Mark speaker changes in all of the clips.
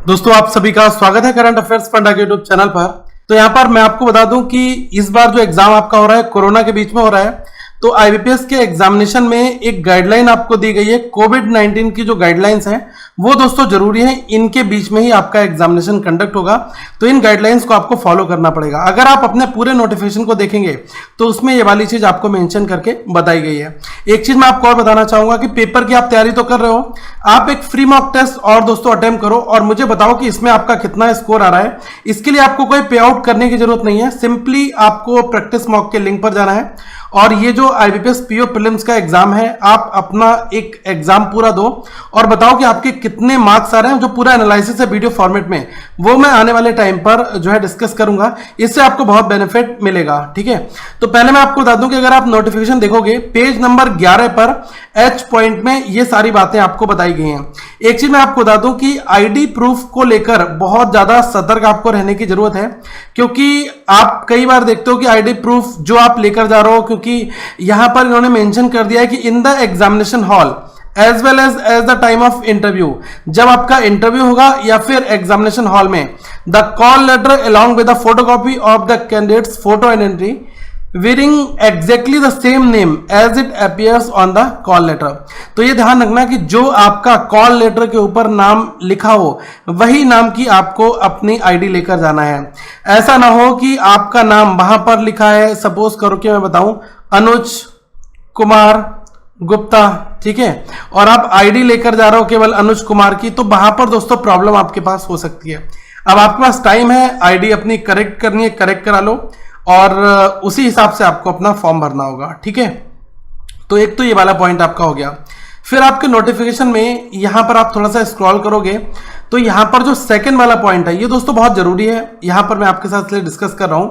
Speaker 1: दोस्तों आप सभी का स्वागत है करंट अफेयर्स पंडा के यूट्यूब चैनल पर। तो यहाँ पर मैं आपको बता दूं कि इस बार जो एग्जाम आपका हो रहा है कोरोना के बीच में हो रहा है, तो आईबीपीएस के एग्जामिनेशन में एक गाइडलाइन आपको दी गई है। कोविड-19 की जो गाइडलाइंस हैं वो दोस्तों जरूरी है, इनके बीच में ही आपका एग्जामिनेशन कंडक्ट होगा, तो इन गाइडलाइंस को आपको फॉलो करना पड़ेगा। अगर आप अपने पूरे नोटिफिकेशन को देखेंगे तो उसमें ये वाली चीज आपको मेंशन करके बताई गई है। एक चीज मैं आपको और बताना चाहूंगा कि पेपर की आप तैयारी तो कर रहे हो, आप एक फ्री मॉक टेस्ट और दोस्तों अटेम्प्ट करो और मुझे बताओ कि इसमें आपका कितना स्कोर आ रहा है। इसके लिए आपको कोई पे आउट करने की जरूरत नहीं है, सिंपली आपको प्रैक्टिस मॉक के लिंक पर जाना है और ये जो आईबीपीएस पीओ प्रीलिम्स का एग्जाम है, आप अपना एक एग्जाम पूरा दो और बताओ कि आपके कितने मार्क्स आ रहे हैं। जो पूरा एनालिसिस है वीडियो फॉर्मेट में, वो मैं आने वाले टाइम पर जो है डिस्कस करूंगा, इससे आपको बहुत बेनिफिट मिलेगा। ठीक है, तो पहले मैं आपको बता दूं कि अगर आप नोटिफिकेशन देखोगे पेज नंबर 11 पर एच पॉइंट में ये सारी बातें आपको बताई गई हैं। एक चीज मैं आपको बता दूं कि आईडी प्रूफ को लेकर बहुत ज्यादा सतर्क आपको रहने की जरूरत है, क्योंकि आप कई बार देखते हो कि आईडी प्रूफ जो आप लेकर जा रहे हो, क्योंकि यहां पर इन्होंने मेंशन कर दिया है कि in the examination hall as well as the time of interview, जब आपका इंटरव्यू होगा या फिर एग्जामिनेशन हॉल में, the call letter along with the photocopy of the candidates photo and entry wearing exactly the same name as it appears on the call letter। तो ये ध्यान रखना कि जो आपका कॉल लेटर के ऊपर नाम लिखा हो वही नाम की आपको अपनी आईडी लेकर जाना है। ऐसा ना हो कि आपका नाम वहां पर लिखा है, सपोज करो कि मैं बताऊं अनुज कुमार गुप्ता, ठीक है, और आप आईडी लेकर जा रहे हो केवल अनुज कुमार की, तो वहां पर दोस्तों प्रॉब्लम आपके पास हो सकती है। अब आपके पास टाइम है, आईडी अपनी करेक्ट करनी है, करेक्ट करा लो और उसी हिसाब से आपको अपना फॉर्म भरना होगा। ठीक है, तो एक तो ये वाला पॉइंट आपका हो गया। फिर आपके नोटिफिकेशन में यहां पर आप थोड़ा सा स्क्रॉल करोगे तो यहां पर जो सेकंड वाला पॉइंट है ये दोस्तों बहुत जरूरी है, यहां पर मैं आपके साथ डिस्कस कर रहा हूं।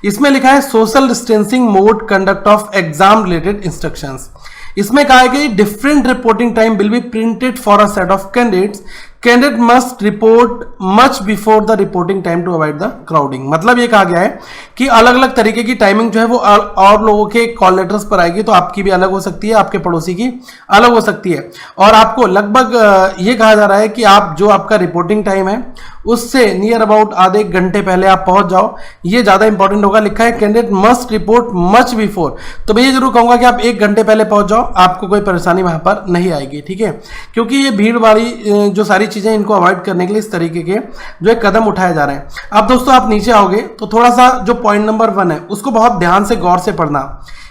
Speaker 1: इसमें लिखा है social distancing mode conduct of exam related instructions. इसमें कहा है कि different reporting time will be printed for a set of candidates, candidate must report much before the reporting time to avoid the crowding. मतलब ये कहा गया है कि अलग अलग तरीके की टाइमिंग जो है वो और लोगों के कॉल लेटर्स पर आएगी, तो आपकी भी अलग हो सकती है, आपके पड़ोसी की अलग हो सकती है, और आपको लगभग ये कहा जा रहा है कि आप जो आपका रिपोर्टिंग टाइम है उससे नियर अबाउट आधे घंटे पहले आप पहुंच जाओ, ये ज्यादा इंपॉर्टेंट होगा। लिखा है candidate must report much before, तो मैं ये जरूर कहूंगा कि आप 1 घंटे पहले पहुंच जाओ, आपको कोई परेशानी वहां पर नहीं आएगी। ठीक है, क्योंकि ये भीड़ वाली जो सारी चीजें इनको अवॉइड करने के लिए इस तरीके के जो एक कदम उठाए जा रहे हैं। अब दोस्तों आप नीचे आओगे तो थोड़ा सा जो पॉइंट नंबर 1 है उसको बहुत ध्यान से गौर से पढ़ना।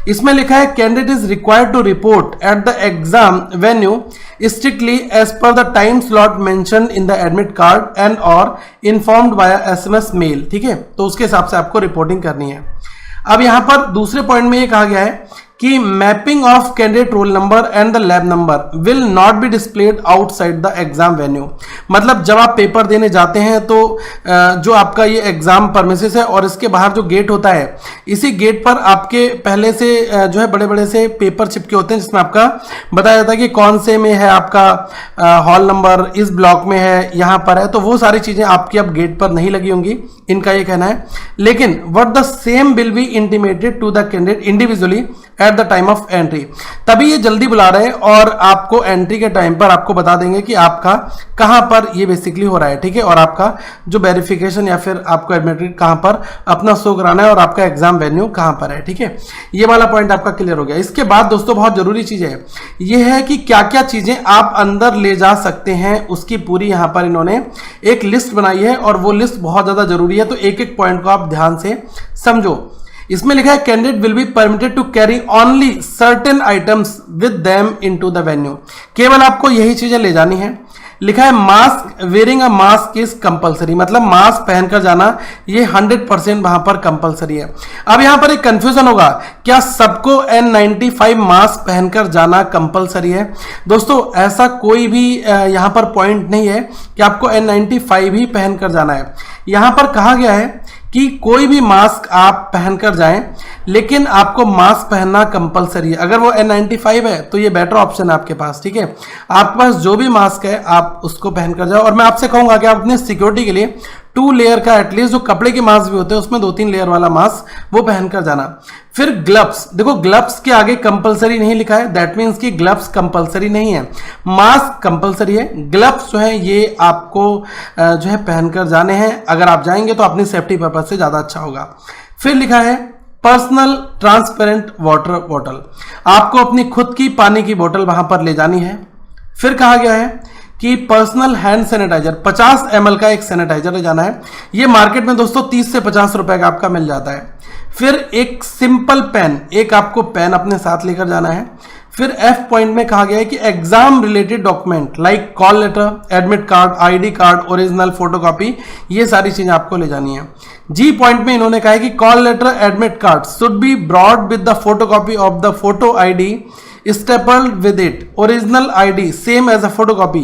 Speaker 1: इसमें लिखा है candidate is required to report at the exam venue strictly as per the time slot mentioned in the admit card and और इन्फॉर्म्ड बाय एसएमएस मेल। ठीक है, तो उसके हिसाब से आपको रिपोर्टिंग करनी है। अब यहां पर दूसरे पॉइंट में ये कहा गया है कि mapping of candidate roll number and the lab number will not be displayed outside the exam venue. मतलब जब आप पेपर देने जाते हैं तो जो आपका ये एग्जाम परमिसेस है और इसके बाहर जो गेट होता है, इसी गेट पर आपके पहले से जो है बड़े बड़े से पेपर चिपके होते हैं जिसमें आपका बताया जाता है कि कौन से में है आपका हॉल नंबर, इस ब्लॉक में है, यहाँ पर है, तो वो सारी चीजें आपकी अब गेट पर नहीं लगी होंगी, इनका ये कहना है। लेकिन what the same will be intimated to the candidate individually at the time of entry. तभी ये जल्दी बुला रहे हैं और आपको एंट्री के टाइम पर आपको बता देंगे कि आपका कहां पर ये बेसिकली हो रहा है। ठीक है, और आपका जो वेरिफिकेशन या फिर आपको एडमिट कहां पर अपना शो कराना है और आपका एग्जाम वेन्यू कहां पर है। ठीक है, ये वाला पॉइंट आपका क्लियर हो गया। इसके बाद दोस्तों बहुत जरूरी चीज है, ये है कि क्या क्या चीजें आप अंदर ले जा सकते हैं, उसकी पूरी यहां पर इन्होंने एक लिस्ट बनाई है और वो लिस्ट बहुत ज्यादा जरूरी है, तो एक एक पॉइंट को आप ध्यान से समझो। इसमें लिखा है candidate will be permitted to carry only certain items with them into the venue. केवल आपको यही चीजें ले जानी है। लिखा है mask, wearing a mask is compulsory, मतलब मास्क पहनकर जाना ये 100% वहां पर कंपलसरी है। अब यहां पर एक कंफ्यूजन होगा, क्या सबको N95 मास्क पहनकर जाना कंपलसरी है? दोस्तों ऐसा कोई भी यहां पर पॉइंट नहीं है कि आपको N95 ही पहनकर जाना है। यहां पर कहा गया है कि कोई भी मास्क आप पहनकर जाएं, लेकिन आपको मास्क पहनना कंपलसरी है। अगर वो N95 है तो ये बेटर ऑप्शन है आपके पास। ठीक है, आपके पास जो भी मास्क है आप उसको पहनकर जाओ, और मैं आपसे कहूंगा कि आप अपनी सिक्योरिटी के लिए 2 लेयर का एटलीस्ट जो कपड़े के मास्क भी होते हैं उसमें 2-3 लेयर वाला मास्क वो पहनकर जाना। फिर ग्लव्स, देखो ग्लव्स के आगे कंपलसरी नहीं लिखा है, दैट मीन्स कि ग्लव्स कंपलसरी नहीं है, मास्क कंपलसरी है। ग्लव्स जो है ये आपको जो है पहनकर जाने हैं, अगर आप जाएंगे तो अपनी सेफ्टी पर्पज से ज्यादा अच्छा होगा। फिर लिखा है पर्सनल ट्रांसपेरेंट वाटर बॉटल, आपको अपनी खुद की पानी की बोतल वहां पर ले जानी है। फिर कहा गया है कि पर्सनल हैंड सैनिटाइजर 50 ml का एक सैनिटाइजर ले जाना है, ये मार्केट में दोस्तों 30 से 50 रुपए का आपका मिल जाता है। फिर एक सिंपल पेन, एक आपको पेन अपने साथ लेकर जाना है। फिर F पॉइंट में कहा गया है कि exam related document like call letter, admit card, ID card, original photocopy, ये सारी चीजें आपको ले जानी है। G पॉइंट में इन्होंने कहा है कि call letter, admit card should be brought with the photocopy of the photo ID stapled with it. Original ID same as a photocopy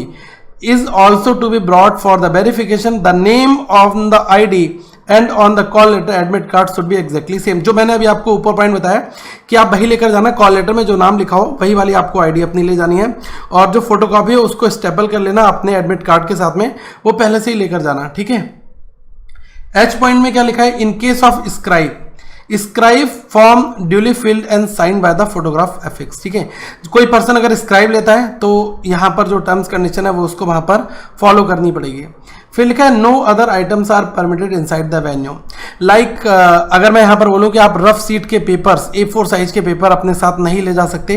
Speaker 1: is also to be brought for the verification. The name on the ID and on the call letter admit card should be exactly same. जो मैंने अभी आपको ऊपर point बताया कि आप वही लेकर जाना, कॉल लेटर में जो नाम लिखा हो वही वाली आपको आईडी अपनी ले जानी है, और जो फोटोकॉपी है उसको स्टेपल कर लेना अपने एडमिट कार्ड के साथ में, वो पहले से ही लेकर जाना, ठीक है। H पॉइंट में क्या लिखा है, in case of scribe form duly filled and sign by the photograph affix, ठीक है। कोई पर्सन अगर स्क्राइब लेता है तो यहां पर जो टर्म्स कंडीशन है वो उसको वहां पर फॉलो करनी पड़ेगी। फिर लिखा है no other items are permitted inside the venue, like अगर मैं यहां पर बोलूं कि आप रफ सीट के पेपर्स, A4 साइज के पेपर अपने साथ नहीं ले जा सकते,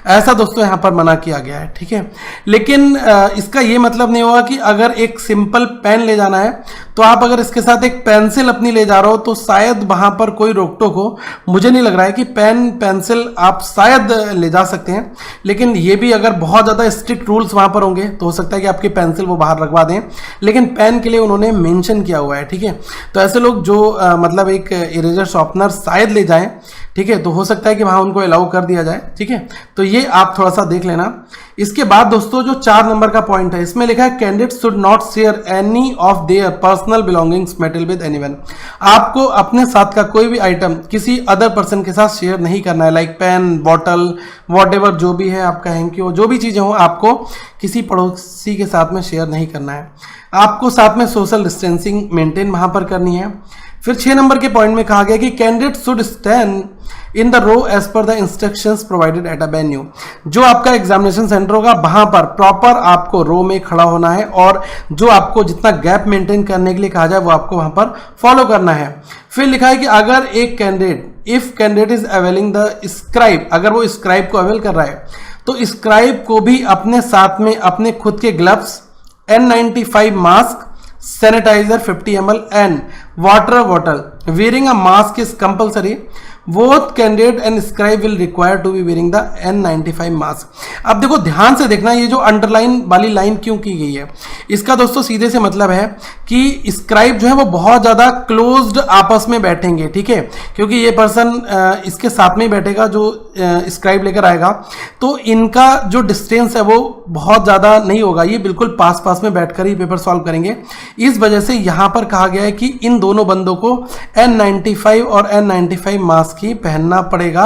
Speaker 1: ऐसा दोस्तों यहां पर मना किया गया है, ठीक है। लेकिन इसका ये मतलब नहीं होगा कि अगर एक सिंपल पेन ले जाना है तो आप अगर इसके साथ एक पेंसिल अपनी ले जा रहे हो तो शायद वहां पर कोई रोक टोक हो। मुझे नहीं लग रहा है कि पेन पेंसिल आप शायद ले जा सकते हैं, लेकिन ये भी अगर बहुत ज़्यादा स्ट्रिक्ट रूल्स वहां पर होंगे तो हो सकता है कि आपकी पेंसिल वो बाहर रखवा दें, लेकिन पेन के लिए उन्होंने मेंशन किया हुआ है, ठीक है। तो ऐसे लोग जो मतलब एक इरेजर शॉर्पनर शायद ले जाएं, ठीक है, तो हो सकता है कि वहां उनको अलाउ कर दिया जाए, ठीक है। तो ये आप थोड़ा सा देख लेना। इसके बाद दोस्तों जो 4 नंबर का पॉइंट है, इसमें लिखा है candidate should not share any of their personal belongings material with anyone, आपको अपने साथ का कोई भी आइटम किसी अदर पर्सन के साथ शेयर नहीं करना है, लाइक पेन, बॉटल, वॉटएवर जो भी है आपका हैंकी हो, जो भी चीजें हो आपको किसी पड़ोसी के साथ में शेयर नहीं करना है। आपको साथ में सोशल डिस्टेंसिंग मेंटेन वहां पर करनी है। फिर 6 नंबर के पॉइंट में कहा गया कि candidate should stand in the row as per the instructions provided at a venue, जो आपका एग्जामिनेशन सेंटर होगा वहां पर प्रॉपर आपको रो में खड़ा होना है, और जो आपको जितना गैप मेंटेन करने के लिए कहा जाए वो आपको वहां पर फॉलो करना है। फिर लिखा है कि अगर एक candidate, if candidate is availing the scribe, अगर वो स्क्राइब को अवेल कर रहा है तो स्क्राइब को भी अपने साथ में अपने खुद के gloves, N95 mask, sanitiser 50 ml and water bottle, wearing a mask is compulsory. Both candidate and scribe will require to be wearing the N95 mask. अब देखो ध्यान से देखना, ये जो अंडरलाइन वाली लाइन क्यों की गई है, इसका दोस्तों सीधे से मतलब है कि स्क्राइब जो है वो बहुत ज्यादा क्लोज्ड आपस में बैठेंगे, ठीक है, क्योंकि ये पर्सन इसके साथ में ही बैठेगा जो स्क्राइब लेकर आएगा, तो इनका जो डिस्टेंस है वो बहुत ज्यादा नहीं होगा, ये बिल्कुल पास पास में बैठकर ही पेपर सॉल्व करेंगे। इस वजह से यहां पर कहा गया है कि इन दोनों बंदों को N95 और N95 मास्क ही पहनना पड़ेगा,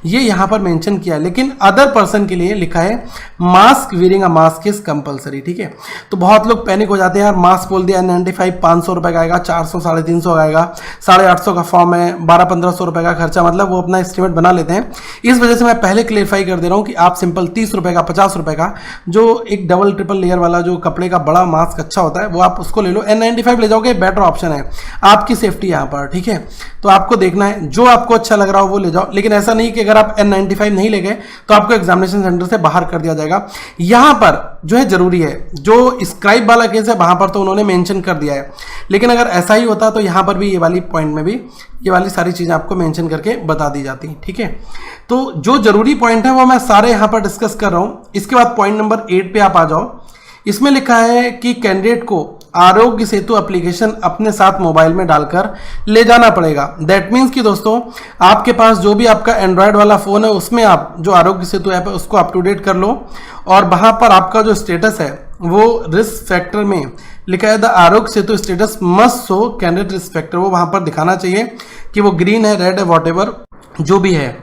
Speaker 1: ये यहां पर मेंशन किया है। लेकिन अदर पर्सन के लिए लिखा है mask, wearing a mask is compulsory, ठीक है। तो बहुत लोग पैनिक हो जाते हैं, यार मास्क बोल दिया N95 500 रुपए का आएगा, 400 350 आएगा, 850 का फॉर्म है, 1200-1500 रुपए का खर्चा, मतलब वो अपना एस्टिमेट बना लेते हैं। इस वजह से मैं पहले क्लियरफाई कर दे रहा हूं कि आप सिंपल 30 रुपए का, 50 रुपए का जो एक डबल ट्रिपल लेयर वाला जो कपड़े का बड़ा मास्क अच्छा होता है वो आप उसको ले लो, N95 ले जाओगे, बेटर ऑप्शन है, आपकी सेफ्टी यहां पर, ठीक है। तो आपको देखना है जो आपको अच्छा लग रहा हो वो ले जाओ, लेकिन ऐसा नहीं कि अगर आप N95 नहीं ले गए तो आपको एग्जामिनेशन सेंटर से बाहर कर दिया जाएगा। यहां पर जो है जरूरी है, जो स्क्राइब वाला केस है वहां पर तो उन्होंने मेंशन कर दिया है, लेकिन अगर ऐसा ही होता तो यहां पर भी ये वाली पॉइंट में भी ये वाली सारी चीजें आपको मेंशन करके बता दी जाती, ठीक है। तो जो जरूरी पॉइंट है वो मैं सारे यहां पर डिस्कस कर रहा हूं। इसके बाद पॉइंट नंबर 8 पे आप आ जाओ। इसमें लिखा है कि कैंडिडेट को आरोग्य सेतु एप्लीकेशन अपने साथ मोबाइल में डालकर ले जाना पड़ेगा। दैट मीन्स कि दोस्तों आपके पास जो भी आपका एंड्रॉयड वाला फोन है उसमें आप जो आरोग्य सेतु ऐप है उसको अप टू डेट कर लो, और वहां पर आपका जो स्टेटस है वो रिस्क फैक्टर में लिखा है the Aarogya Setu status must show candidate risk factor, वो वहां पर दिखाना चाहिए कि वो ग्रीन है, रेड है, वॉटएवर जो भी है।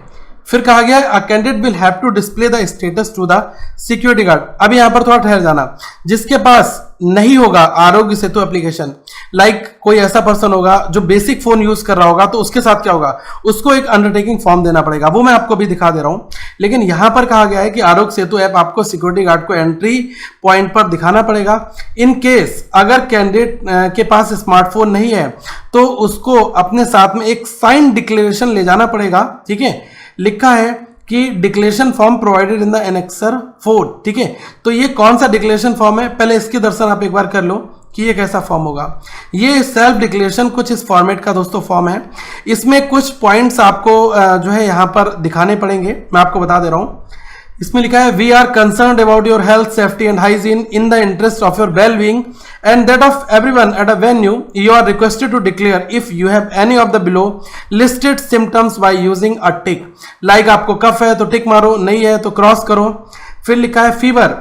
Speaker 1: फिर कहा गया है candidate will have to display the status to the security guard. अब यहां पर थोड़ा ठहर जाना, जिसके पास नहीं होगा आरोग्य सेतु एप्लीकेशन, लाइक कोई ऐसा पर्सन होगा जो बेसिक फोन यूज कर रहा होगा, तो उसके साथ क्या होगा, उसको एक अंडरटेकिंग फॉर्म देना पड़ेगा, वो मैं आपको भी दिखा दे रहा हूं। लेकिन यहां पर कहा गया है कि आरोग्य सेतु ऐप आपको सिक्योरिटी गार्ड को एंट्री पॉइंट पर दिखाना पड़ेगा। इन केस अगर कैंडिडेट के पास स्मार्टफोन नहीं है तो उसको अपने साथ में एक साइन डिक्लेरेशन ले जाना पड़ेगा, ठीक है। लिखा है कि declaration form provided in the annexure 4, ठीक है। तो ये कौन सा डिक्लेरेशन फॉर्म है, पहले इसके दर्शन आप एक बार कर लो कि ये कैसा फॉर्म होगा। ये सेल्फ डिक्लेरेशन कुछ इस फॉर्मेट का दोस्तों फॉर्म है। इसमें कुछ पॉइंट्स आपको जो है यहां पर दिखाने पड़ेंगे, मैं आपको बता दे रहा हूं। इसमें लिखा है we are concerned about your health safety and hygiene in the interest of your well being and that of everyone at a venue you are requested to declare if you have any of the below listed symptoms by using a tick. Like आपको cough है तो टिक मारो, नहीं है तो cross करो। फिर लिखा है फीवर,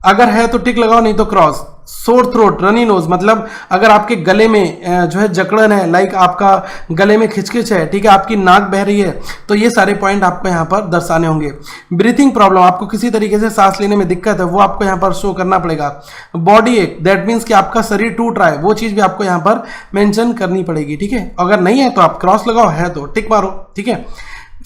Speaker 1: अगर है तो टिक लगाओ, नहीं तो cross. Sore throat, runny nose, मतलब अगर आपके गले में जो है जकड़न है, लाइक आपका गले में खिचखिच है, ठीक है, आपकी नाक बह रही है, तो ये सारे पॉइंट आपको यहाँ पर दर्शाने होंगे। ब्रीथिंग प्रॉब्लम, आपको किसी तरीके से सांस लेने में दिक्कत है, वो आपको यहाँ पर शो करना पड़ेगा। बॉडी एक, दैट मीन्स कि आपका शरीर टूट रहा है, वो चीज भी आपको यहाँ पर मेंशन करनी पड़ेगी, ठीक है। अगर नहीं है तो आप क्रॉस लगाओ, है तो टिक मारो, ठीक है।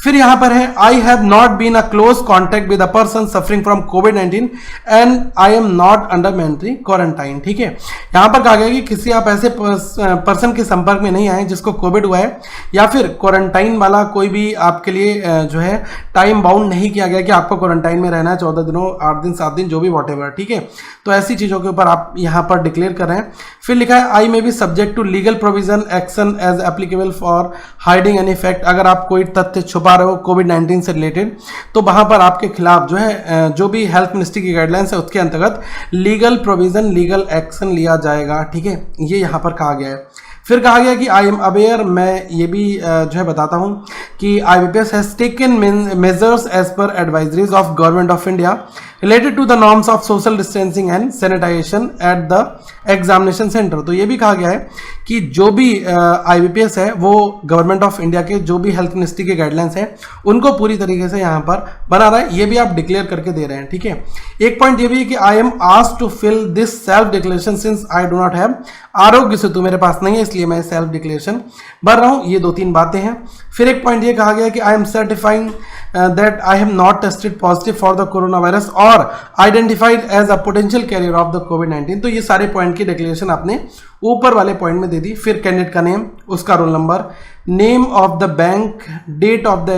Speaker 1: फिर यहां पर है I have not been a close contact with a person suffering from कोविड-19 and I am not under mandatory quarantine, ठीक है। यहां पर कहा गया कि किसी आप ऐसे पर्सन के संपर्क में नहीं आए जिसको कोविड हुआ है, या फिर क्वारंटाइन वाला कोई भी आपके लिए जो है टाइम बाउंड नहीं किया गया कि आपको क्वारंटाइन में रहना है 14 दिनों, 8 दिन, 7 दिन, जो भी वॉटेवर, ठीक है। तो ऐसी चीजों के ऊपर आप यहां पर डिक्लेयर कर रहे हैं। फिर लिखा है I may be subject to legal provision action as applicable for hiding any fact. अगर आप कोई तथ्य छुपा रहे हो कोविड-19 से रिलेटेड, तो वहां पर आपके खिलाफ जो है जो भी हेल्थ मिनिस्ट्री की गाइडलाइंस है उसके अंतर्गत लीगल प्रोविजन, लीगल एक्शन लिया जाएगा, ठीक है। ये यहां पर कहा गया है। फिर कहा गया कि आई एम अवेयर, मैं ये भी जो है बताता हूं कि IBPS has taken measures as per advisories of government of India related to the norms of social distancing and sanitisation at the examination centre. तो ये भी कहा गया है कि जो भी IBPS है वो गवर्नमेंट ऑफ इंडिया के जो भी हेल्थ मिनिस्ट्री के गाइडलाइंस है उनको पूरी तरीके से यहाँ पर बना रहा है, ये भी आप डिक्लेयर करके दे रहे हैं, ठीक है। एक पॉइंट ये भी है कि I am asked to fill this self declaration since I do not have Aarogya Setu, मेरे पास नहीं है इसलिए मैं सेल्फ डिक्लेरेशन भर रहा हूं। ये 2-3 बातें हैं। फिर एक पॉइंट ये कहा गया कि I am certifying that I have not tested positive for the corona virus और identified as a potential carrier of the कोविड-19। तो ये सारे पॉइंट की डिक्लेरेशन आपने ऊपर वाले पॉइंट में दे दी। फिर कैंडिडेट का नेम, उसका roll number, name of the bank, date of the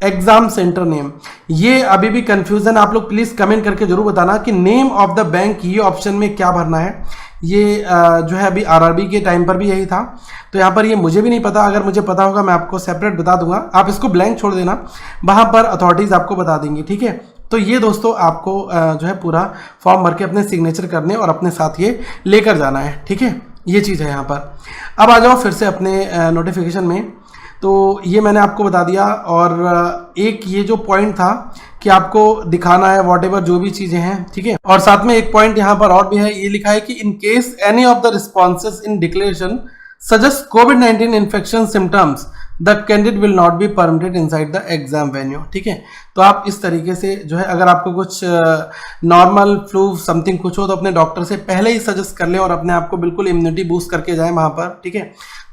Speaker 1: exam centre name. ये अभी भी कंफ्यूजन, आप लोग प्लीज कमेंट करके जरूर बताना कि नेम ऑफ द बैंक ये ऑप्शन में क्या भरना है। ये जो है अभी RRB के टाइम पर भी यही था, तो यहाँ पर ये मुझे भी नहीं पता, अगर मुझे पता होगा मैं आपको सेपरेट बता दूंगा, आप इसको ब्लैंक छोड़ देना, वहां पर अथॉरिटीज आपको बता देंगी, ठीक है। तो ये दोस्तों आपको जो है पूरा फॉर्म भर के अपने सिग्नेचर करने और अपने साथ ये लेकर जाना है, ठीक है। ये चीज़ है यहाँ पर। अब आ जाओ फिर से अपने नोटिफिकेशन में। तो ये मैंने आपको बता दिया, और एक ये जो पॉइंट था कि आपको दिखाना है वॉट जो भी चीजें हैं, ठीक है। और साथ में एक पॉइंट यहाँ पर और भी है, ये लिखा है कि इन case any of the responses in declaration suggest covid infection symptoms the candidate will not be permitted inside the exam venue, ठीक है। तो आप इस तरीके से जो है अगर आपको कुछ नॉर्मल फ्लू समथिंग कुछ हो तो अपने डॉक्टर से पहले ही सजेस्ट कर लें और अपने आप को बिल्कुल इम्यूनिटी बूस्ट करके जाएं वहां पर, ठीक है।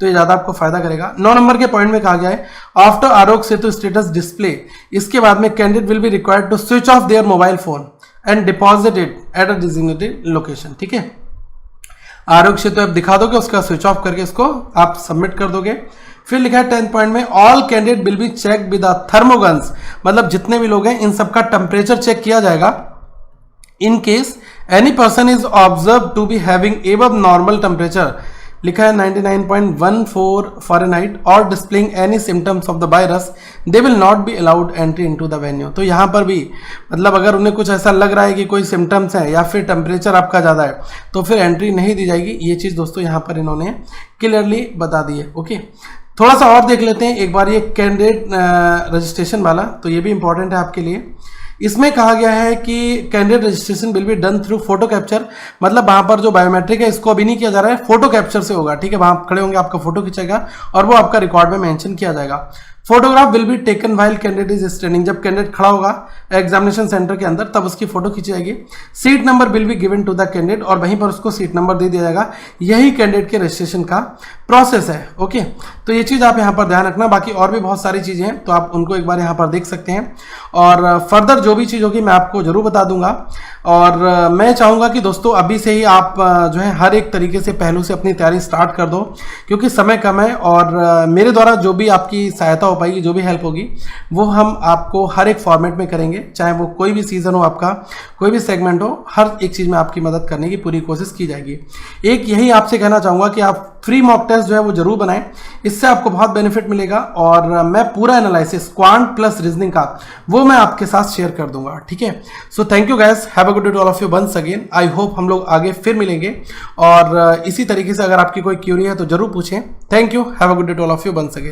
Speaker 1: तो ये ज्यादा आपको फायदा करेगा। 9 नंबर के पॉइंट में कहा गया है आफ्टर आरोग्य सेतु स्टेटस डिस्प्ले, इसके बाद में candidate will be required to switch off their mobile phone and deposit it at a designated location, ठीक है। आरोग्य सेतु ऐप दिखा दोगे, उसका स्विच ऑफ करके इसको आप सबमिट कर दोगे। फिर लिखा है 10th पॉइंट में all candidate will be check with a thermoguns, मतलब जितने भी लोग हैं इन सबका टेम्परेचर चेक किया जाएगा। In case any person is observe to be having above normal temperature, लिखा है 99.14 फ़ारेनहाइट और displaying any symptoms of the virus they will not be allowed entry into the venue. तो यहाँ पर भी मतलब अगर उन्हें कुछ ऐसा लग रहा है कि कोई सिम्टम्स है या फिर टेम्परेचर आपका ज़्यादा है तो फिर एंट्री नहीं दी जाएगी। ये चीज़ दोस्तों यहाँ पर इन्होंने क्लियरली बता दी है, ओके। थोड़ा सा और देख लेते हैं एक बार ये कैंडिडेट रजिस्ट्रेशन वाला, तो ये भी इंपॉर्टेंट है आपके लिए। इसमें कहा गया है कि candidate registration will be done through photo capture, मतलब वहां पर जो बायोमेट्रिक है इसको अभी नहीं किया जा रहा है, फोटो कैप्चर से होगा, ठीक है। वहां खड़े होंगे, आपका फोटो खींचेगा और वो आपका रिकॉर्ड में मेंशन किया जाएगा। Photograph will be taken while candidate is standing, जब कैंडिडेट खड़ा होगा एग्जामिनेशन सेंटर के अंदर तब उसकी फोटो खींची जाएगी। Seat number will be given to the candidate, और वहीं पर उसको सीट नंबर दे दिया जाएगा। यही कैंडिडेट के रजिस्ट्रेशन का प्रोसेस है। ओके, तो ये चीज आप यहाँ पर ध्यान रखना। बाकी और भी बहुत सारी चीजें हैं तो आप उनको एक बार यहाँ पर देख सकते हैं, और फर्दर जो भी चीज होगी मैं आपको जरूर बता दूंगा। और मैं चाहूंगा कि दोस्तों अभी से ही आप जो है हर एक तरीके से पहलू से अपनी तैयारी स्टार्ट कर दो, क्योंकि समय कम है। और मेरे द्वारा जो भी आपकी सहायता हो पाएगी, जो भी हेल्प होगी, वो हम आपको हर एक फॉर्मेट में करेंगे, चाहे वो कोई भी सीजन हो, आपका कोई भी सेगमेंट हो, हर एक चीज में आपकी मदद करने की पूरी कोशिश की जाएगी। एक यही आपसे कहना चाहूंगा कि आप फ्री मॉक टेस्ट जो है वो जरूर बनाएं, इससे आपको बहुत बेनिफिट मिलेगा। और मैं पूरा एनालिसिस क्वांट प्लस रीजनिंग का वो मैं आपके साथ शेयर कर दूंगा। ठीक है, so thank you guys, have a good day to all of you once again. I hope हम लोग आगे फिर मिलेंगे, और इसी तरीके से अगर आपकी कोई क्यूरी है तो जरूर पूछें। Thank you, have a good day to all of you once again.